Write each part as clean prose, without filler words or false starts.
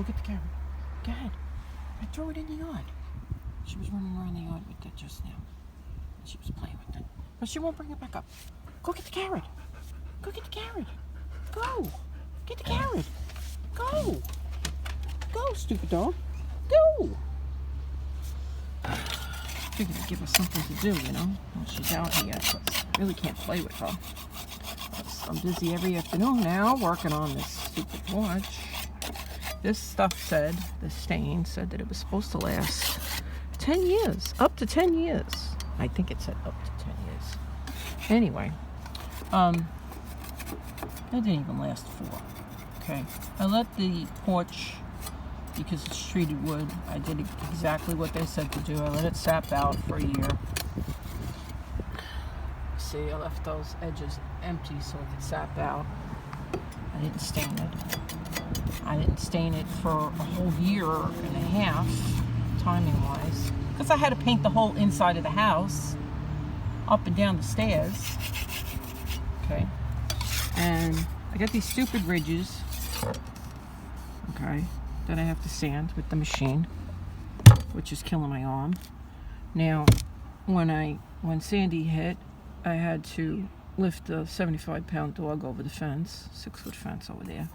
Go get the carrot. Go ahead. And throw it in the yard. She was running around the yard with that just now. She was playing with it. But she won't bring it back up. Go get the carrot. Go get the carrot. Go. Get the carrot. Go. Go, stupid dog. Go. Figured I'd give her something to do, you know, while she's out here. But I really can't play with her. I'm busy every afternoon now working on this stupid porch. This stuff said, the stain said that it was supposed to last 10 years. Up to 10 years. I think it said up to 10 years. Anyway, it didn't even last 4. Okay, I let the porch, because it's treated wood, I did exactly what they said to do. I let it sap out for a year. See, I left those edges empty so it could sap out. I didn't stain it. I didn't stain it for a whole year and a half, timing-wise, because I had to paint the whole inside of the house, up and down the stairs. Okay, and I got these stupid ridges, okay, that I have to sand with the machine, which is killing my arm. Now, when Sandy hit, I had to lift a 75-pound dog over the fence, 6-foot fence over there,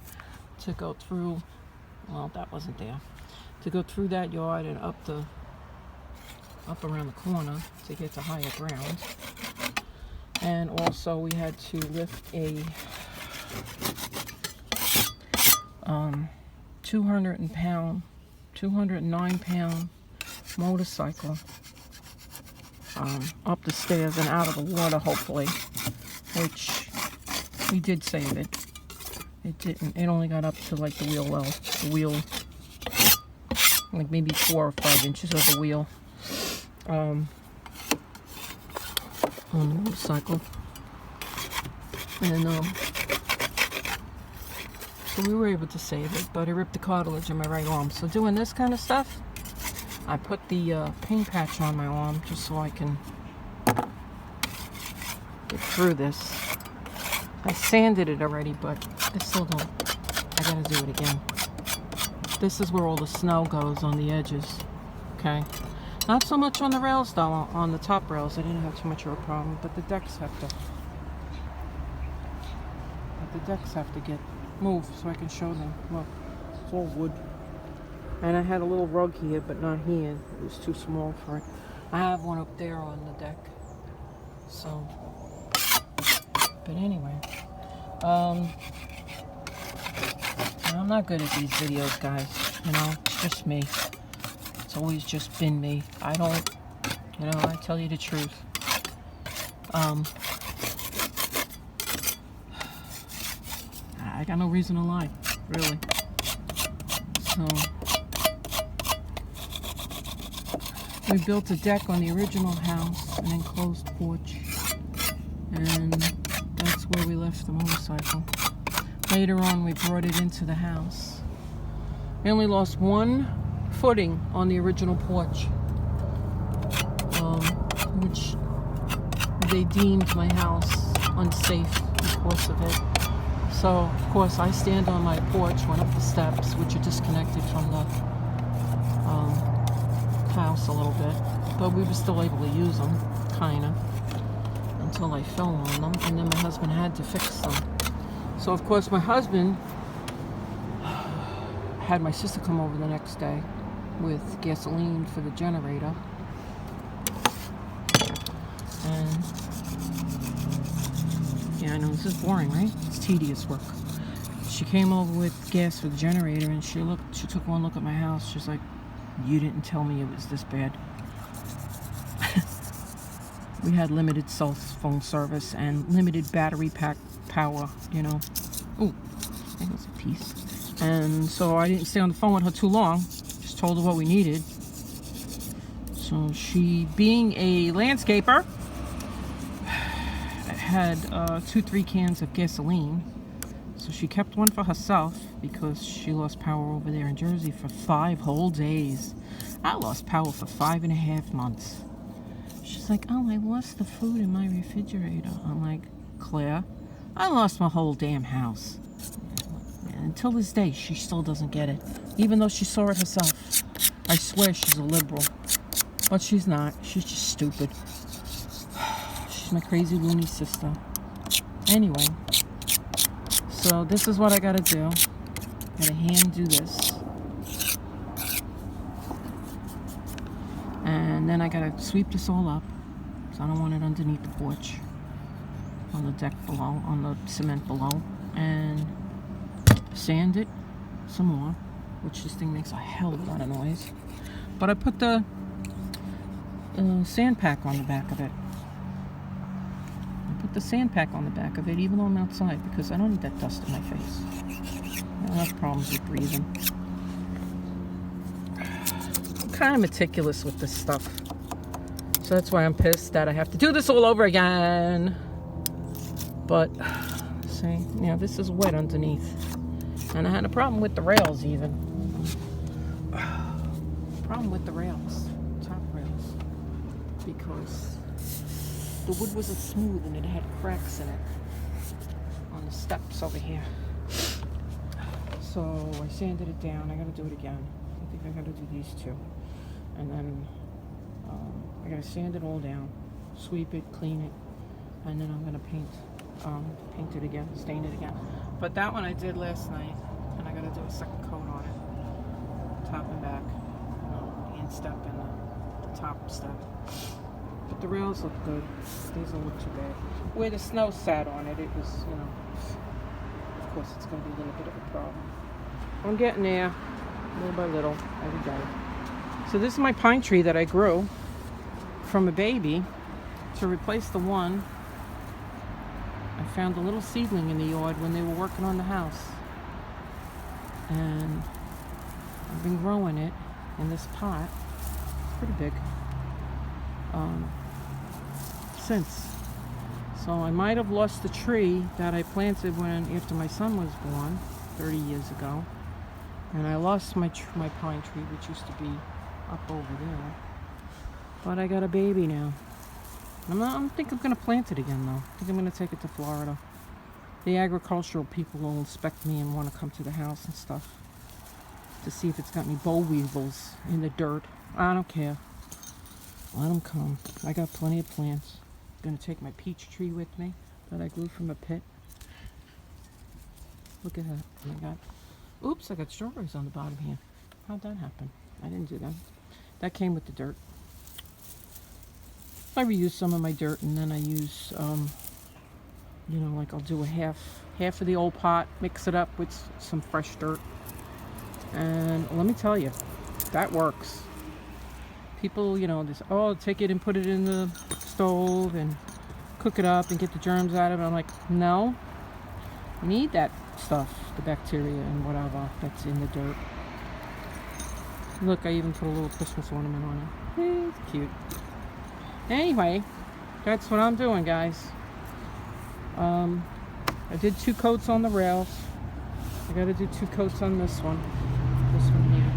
to go through, well, that wasn't there, to go through that yard and up around the corner to get to higher ground. And also we had to lift a 209-pound motorcycle up the stairs and out of the water, hopefully, which we did save it. It didn't. It only got up to like the wheel, like maybe 4 or 5 inches of the wheel on the motorcycle. And so we were able to save it, but it ripped the cartilage in my right arm. So doing this kind of stuff, I put the pain patch on my arm just so I can get through this. I sanded it already, but I still don't. I gotta do it again. This is where all the snow goes on the edges. Okay, not so much on the rails though. On the top rails, I didn't have too much of a problem, but the decks have to get moved so I can show them. Look, it's all wood. And I had a little rug here, but not here. It was too small for it. I have one up there on the deck. So, but anyway, I'm not good at these videos, guys. You know, it's just me. It's always just been me. I don't, you know, I tell you the truth. I got no reason to lie, really. So, we built a deck on the original house, an enclosed porch, and that's where we left the motorcycle. Later on, we brought it into the house. We only lost 1 footing on the original porch, which they deemed my house unsafe because of it. So, of course, I stand on my porch, went up the steps, which are disconnected from the house a little bit, but we were still able to use them, kinda, until I fell on them, and then my husband had to fix them. So, of course, my husband had my sister come over the next day with gasoline for the generator, and yeah, I know this is boring, right? It's tedious work. She came over with gas for the generator, and she took one look at my house. She's like, "You didn't tell me it was this bad." We had limited cell phone service and limited battery pack power, you know. Ooh, that was a piece. And so I didn't stay on the phone with her too long. Just told her what we needed. So she, being a landscaper, had 2-3 cans of gasoline. So she kept one for herself because she lost power over there in Jersey for 5 whole days. I lost power for 5.5 months. She's like, "Oh, I lost the food in my refrigerator." I'm like, "Claire, I lost my whole damn house." until this day, she still doesn't get it. Even though she saw it herself. I swear she's a liberal. But she's not. She's just stupid. She's my crazy loony sister. Anyway. So this is what I gotta do. I gotta hand do this. And then I gotta sweep this all up. So I don't want it underneath the porch. On the deck below, on the cement below. And sand it some more. Which this thing makes a hell of a lot of noise. But I put the sand pack on the back of it. I put the sand pack on the back of it even though I'm outside because I don't need that dust in my face. I don't have problems with breathing. I'm kind of meticulous with this stuff. So that's why I'm pissed that I have to do this all over again. But, see, yeah, this is wet underneath. And I had a problem with the rails even. Problem with the rails, top rails, because the wood wasn't smooth and it had cracks in it on the steps over here. So I sanded it down. I gotta do it again. I think I gotta do these two, and then I gotta sand it all down, sweep it, clean it, and then I'm gonna paint it again, stain it again. But that one I did last night, and I gotta do a second coat on it, top and back. Step and the top step, but the rails look good. These don't look too bad. Where the snow sat on it, it was, you know, of course it's going to be a little bit of a problem. I'm getting there, little by little, every day. So this is my pine tree that I grew from a baby to replace the one. I found a little seedling in the yard when they were working on the house, and I've been growing it in this pot, pretty big, since. So I might have lost the tree that I planted after my son was born 30 years ago, and I lost my pine tree, which used to be up over there. But I got a baby now. I think I'm gonna plant it again though. I think I'm gonna take it to Florida. The agricultural people will inspect me and want to come to the house and stuff, to see if it's got any boll weevils in the dirt. I don't care. Let them come. I got plenty of plants. I'm going to take my peach tree with me that I grew from a pit. Look at that. Oops, I got strawberries on the bottom here. How'd that happen? I didn't do that. That came with the dirt. I reuse some of my dirt, and then I use, you know, like I'll do a half of the old pot, mix it up with some fresh dirt. And let me tell you, that works. People, you know, just, oh, take it and put it in the stove and cook it up and get the germs out of it. I'm like, no. You need that stuff, the bacteria and whatever that's in the dirt. Look, I even put a little Christmas ornament on it. It's cute. Anyway, that's what I'm doing, guys. I did 2 coats on the rails. I got to do 2 coats on this one. This one here,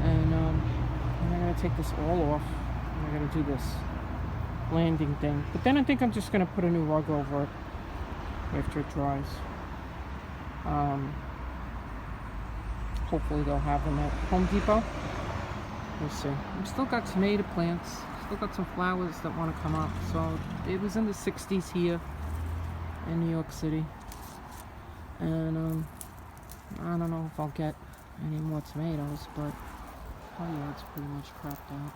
and I gotta take this all off, and I gotta do this landing thing. But then I think I'm just gonna put a new rug over it after it dries. Hopefully they'll have them at Home Depot. We'll see. I've still got tomato plants, still got some flowers that want to come up. So it was in the 60s here in New York City, and I don't know if I'll get any more tomatoes, but oh yeah, it's pretty much crapped out.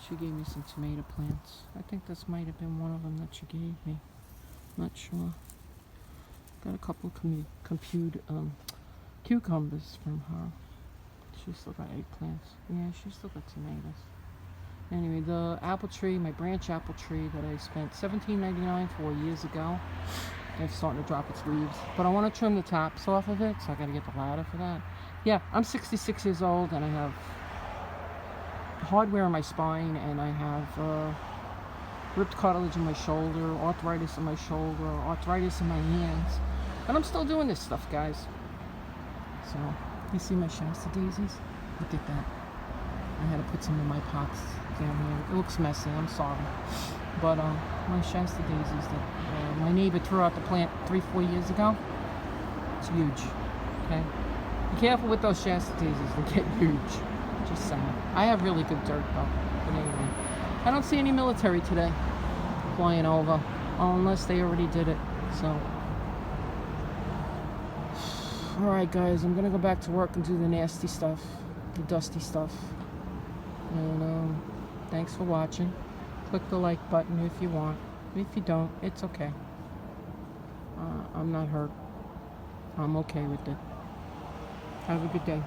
She gave me some tomato plants. I think this might have been one of them that she gave me. Not sure. Got a couple cucumbers from her. She's still got eggplants. Yeah, she's still got tomatoes. Anyway, the apple tree, my branch apple tree that I spent $17.99 for years ago, it's starting to drop its leaves. But I want to trim the tops off of it, so I got to get the ladder for that. Yeah, I'm 66 years old, and I have hardware in my spine, and I have ripped cartilage in my shoulder, arthritis in my shoulder, arthritis in my hands. And I'm still doing this stuff, guys. So, you see my Shasta daisies? Look at that. I had to put some in my pots down here. It looks messy, I'm sorry. But my Shasta daisies that my neighbor threw out the plant 3-4 years ago. gets huge. Okay? Be careful with those chastises, they get huge. Just saying. I have really good dirt though. But anyway. I don't see any military today flying over. Unless they already did it. So. Alright guys, I'm gonna go back to work and do the nasty stuff. The dusty stuff. And thanks for watching. Click the like button if you want. If you don't, it's okay. I'm not hurt. I'm okay with it. Have a good day.